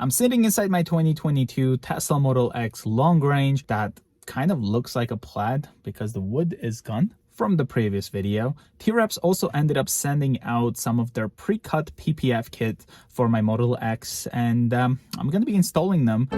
I'm sitting inside my 2022 Tesla Model X long range that kind of looks like a plaid because the wood is gone from the previous video. Twraps also ended up sending out some of their pre-cut PPF kit for my Model X, and I'm going to be installing them.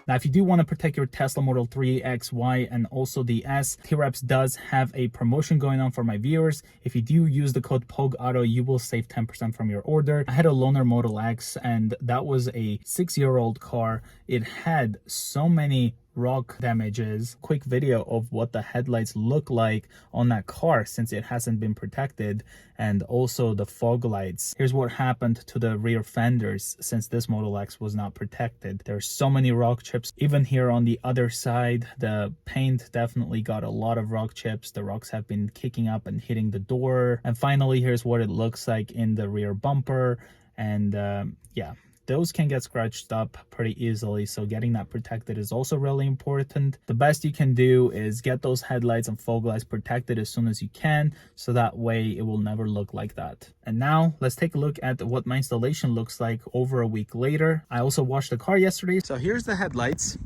Now, if you do want to protect your Tesla Model 3, X, Y, and also the S, Twraps does have a promotion going on for my viewers. If you do use the code POGAuto, you will save 10% from your order. I had a loaner Model X, and that was a 6-year-old car. It had so many rock damages. Quick video of what the headlights look like on that car since it hasn't been protected, and also the fog lights. Here's what happened to the rear fenders since this Model X was not protected. There's so many rock chips. Even here on the other side, the paint definitely got a lot of rock chips. The rocks have been kicking up and hitting the door. And finally, here's what it looks like in the rear bumper. And yeah, those can get scratched up pretty easily, so getting that protected is also really important. The best you can do is get those headlights and fog lights protected as soon as you can, so that way it will never look like that. And now let's take a look at what my installation looks like over a week later. I also washed the car yesterday. So here's the headlights.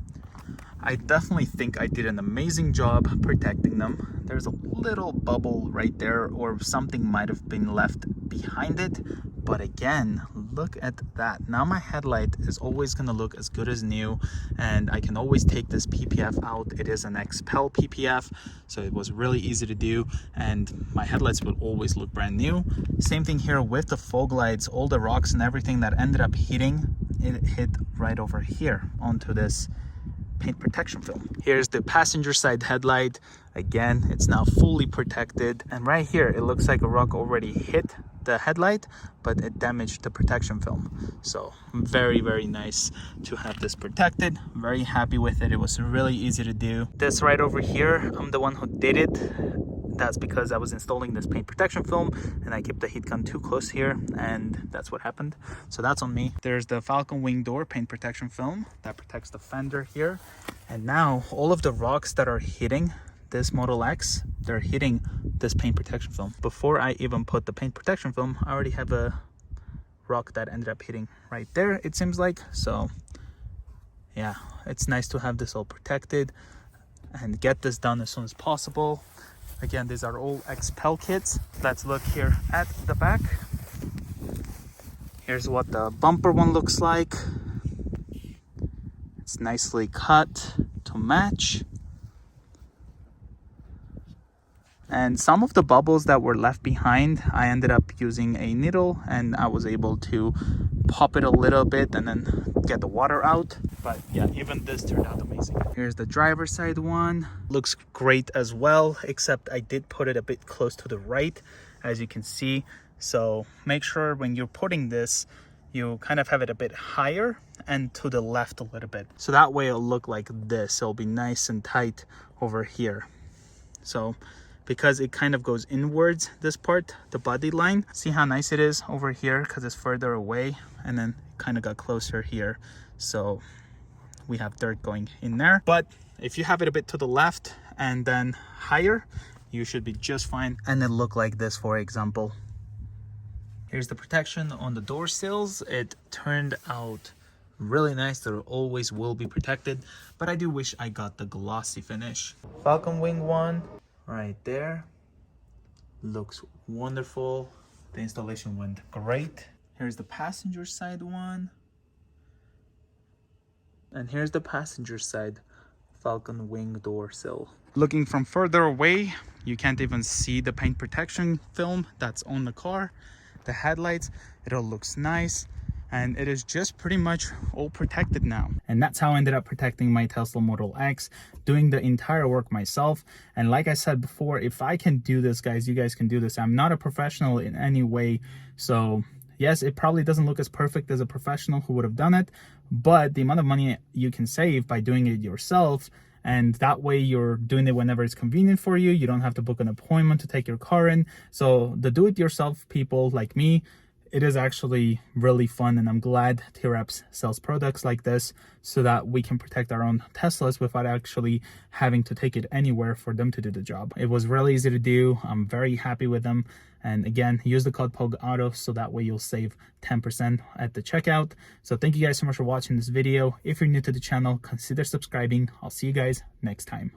I definitely think I did an amazing job protecting them. There's a little bubble right there, or something might have been left behind it. But again, look at that. Now my headlight is always going to look as good as new, and I can always take this PPF out. It is an Xpel PPF, so it was really easy to do, and my headlights will always look brand new. Same thing here with the fog lights. All the rocks and everything that ended up hitting, it hit right over here onto this paint protection film. Here's the passenger side headlight. Again, it's now fully protected, and right here it looks like a rock already hit the headlight, but it damaged the protection film. So very, very nice to have this protected. Very happy with it. It was really easy to do. This right over here, I'm the one who did it. That's because I was installing this paint protection film and I kept the heat gun too close here, and that's what happened. So that's on me. There's the falcon-wing door paint protection film that protects the fender here. And now all of the rocks that are hitting this Model X, they're hitting this paint protection film. Before I even put the paint protection film, I already have a rock that ended up hitting right there, it seems like. So yeah, it's nice to have this all protected and get this done as soon as possible. Again, these are all Xpel kits. Let's look here at the back. Here's what the bumper one looks like. It's nicely cut to match. And some of the bubbles that were left behind, I ended up using a needle, and I was able to pop it a little bit and then get the water out. But yeah, even this turned out amazing. Here's the driver's side one. Looks great as well, except I did put it a bit close to the right, as you can see. So make sure when you're putting this, you kind of have it a bit higher and to the left a little bit. So that way it'll look like this. It'll be nice and tight over here. So because it kind of goes inwards, this part, the body line, see how nice it is over here because it's further away, and then kind of got closer here. So we have dirt going in there. But if you have it a bit to the left and then higher, you should be just fine. And it look like this, for example. Here's the protection on the door sills. It turned out really nice. They always will be protected, but I do wish I got the glossy finish. Falcon wing one, right there. Looks wonderful. The installation went great. Here's the passenger side one. And here's the passenger side falcon-wing door sill. Looking from further away, you can't even see the paint protection film that's on the car. The headlights, it all looks nice. And it is just pretty much all protected now. And that's how I ended up protecting my Tesla Model X, doing the entire work myself. And like I said before, if I can do this, guys, you guys can do this. I'm not a professional in any way. So yes, it probably doesn't look as perfect as a professional who would have done it, but the amount of money you can save by doing it yourself, and that way you're doing it whenever it's convenient for you. You don't have to book an appointment to take your car in. So the do-it-yourself people like me, it is actually really fun, and I'm glad Twraps sells products like this so that we can protect our own Teslas without actually having to take it anywhere for them to do the job. It was really easy to do. I'm very happy with them. And again, use the code POGAuto so that way you'll save 10% at the checkout. So thank you guys so much for watching this video. If you're new to the channel, consider subscribing. I'll see you guys next time.